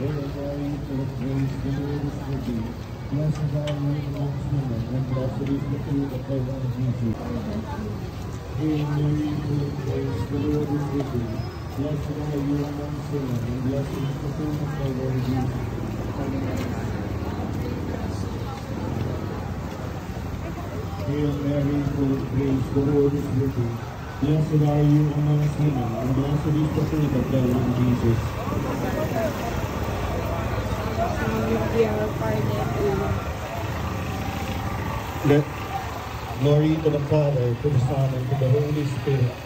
Mary, full of grace, the Lord is with thee. Blessed are you amongst women, and blessed is the fruit of thy womb, Jesus. Hail Mary, full of grace, the Lord is with thee. Blessed are you amongst women, and blessed is the fruit of thy womb, Jesus. Hail Mary, full of grace, the Lord is with thee. Blessed are you amongst women, and blessed is the fruit of thy womb, Jesus. Let glory to the Father, to the Son, and to the Holy Spirit.